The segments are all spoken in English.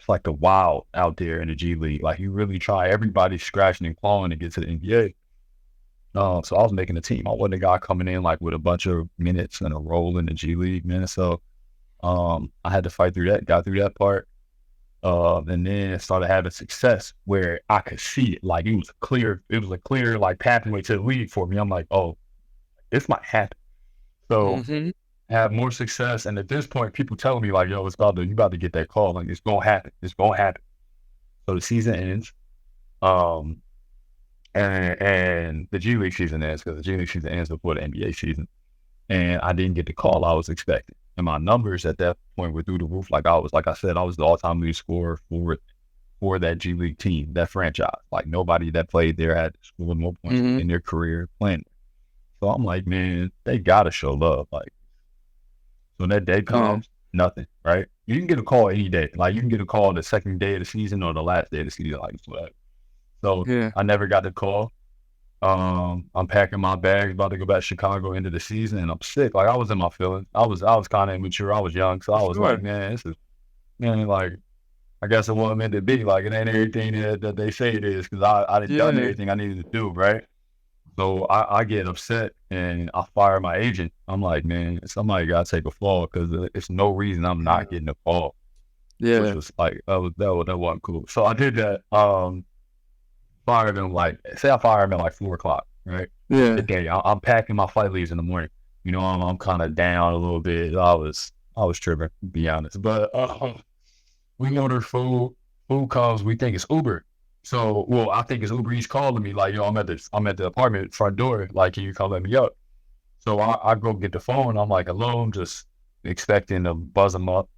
like the wild out there in the G League. Like you really try. Everybody's scratching and clawing to get to the NBA. So I was making a team. I wasn't a guy coming in like with a bunch of minutes and a role in the G League, man. So I had to fight through that, got through that part. And then started having success where I could see it. Like it was a clear like pathway to the league for me. I'm like, oh, this might happen. So have more success. And at this point, people telling me like, yo, you about to get that call. Like it's gonna happen. It's gonna happen. So the season ends. And the G League season ends because the G League season ends before the NBA season. And I didn't get the call I was expecting. And my numbers at that point were through the roof. Like I said, I was the all-time leading scorer for that G League team, that franchise. Like nobody that played there had scored more points in their career playing. So I'm like, man, they gotta show love. Like, so that day comes, nothing, right? You can get a call any day. Like you can get a call the second day of the season or the last day of the season, like whatever. So I never got the call. I'm packing my bags, about to go back to Chicago into the season, and I'm sick. Like I was in my feelings. I was kind of immature. I was young, so I was like, man, like I guess it wasn't meant to be. Like it ain't everything that they say it is because I didn't done everything I needed to do, right? So I get upset and I fire my agent. I'm like, man, somebody got to take a fall because it's no reason I'm not getting a call. Yeah, which was like that wasn't cool. So I did that. Fired him I fired him at like 4:00, right? Yeah. The day I'm packing my flight leaves in the morning. You know, I'm kind of down a little bit. I was tripping, to be honest. But we ordered food. Food comes. We think it's Uber. So, I think it's Uber. He's calling me like, yo, I'm at the apartment front door. Like, can you come let me up? So I go get the phone. I'm like, hello. I'm just expecting to buzz him up,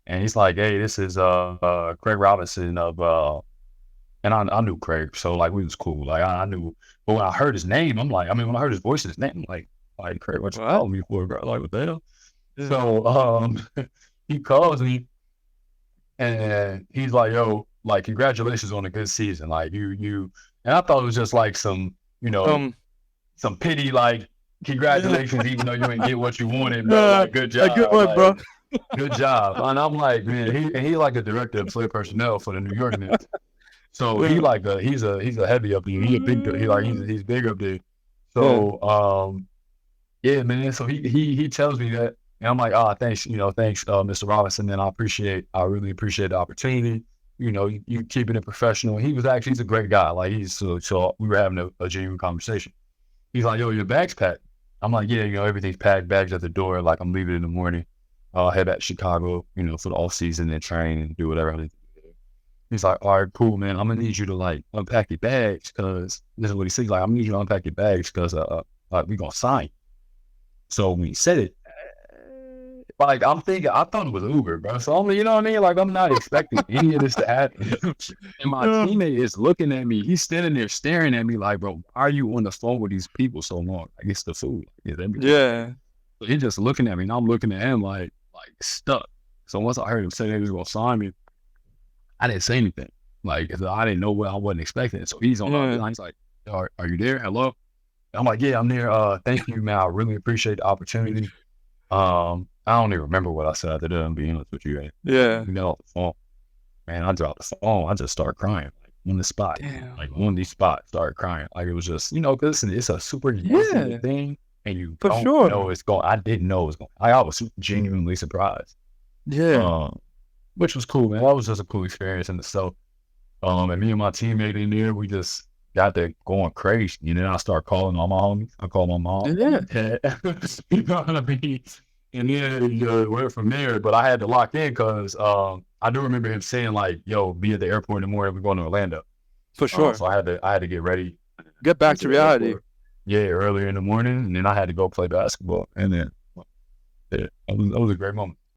and he's like, hey, this is Craig Robinson of And I knew Craig, so like we was cool. Like I knew, but when I heard his name, I'm like, when I heard his voice, his name, I'm like Craig, what you calling me for, bro? Like what the hell? Yeah. So he calls me, and he's like, yo, like congratulations on a good season. Like you, and I thought it was just like some some pity, like congratulations, even though you didn't get what you wanted. Bro. Like, good job, good one, bro. Good job. And I'm like, man, he like a director of player personnel for the New York Knicks. So he's a heavy up there. He's a big he's big up there. So man. So he tells me that, and I'm like, thanks, Mr. Robinson, and I really appreciate the opportunity. You know, you keeping it professional. He's a great guy. Like so we were having a genuine conversation. He's like, yo, your bag's packed. I'm like, yeah, everything's packed, bags at the door. Like I'm leaving in the morning. I'll head back to Chicago, for the off season and train and do whatever I need to do. He's like, all right, cool, man. I'm gonna need you to like unpack your bags because this is what he said. Like, I'm gonna need you to unpack your bags because we gonna sign. So when he said it, like I'm thinking, I thought it was Uber, bro. So I'm, you know what I mean? Like I'm not expecting any of this to happen. And my teammate is looking at me. He's standing there staring at me like, bro, why are you on the phone with these people so long? Like it's the food. Yeah. So he's just looking at me, and I'm looking at him like stuck. So once I heard him say that he was gonna sign me, I didn't say anything. Like I didn't know what I wasn't expecting. So he's on the line. He's like, are you there? Hello? I'm like, yeah, I'm there. Thank you, man. I really appreciate the opportunity. I don't even remember what I said after that, I'm being honest with you. Yeah. You got off the phone. Man, I dropped the phone. I just started crying. Like on the spot. Damn. Like on the spot, started crying. Like it was just, because it's a super thing. And you don't know it's going. I didn't know it was going. I was genuinely surprised. Yeah. Which was cool, man. That was just a cool experience in itself. And me and my teammate in there, we just got there going crazy. I start calling all my homies. I call my mom. Yeah. You know what I mean? And then went from there. But I had to lock in because I do remember him saying like, "Yo, be at the airport in the morning. We're going to Orlando." For sure. So I had to get ready. Get back to reality. Yeah, earlier in the morning, and then I had to go play basketball, and then it was a great moment.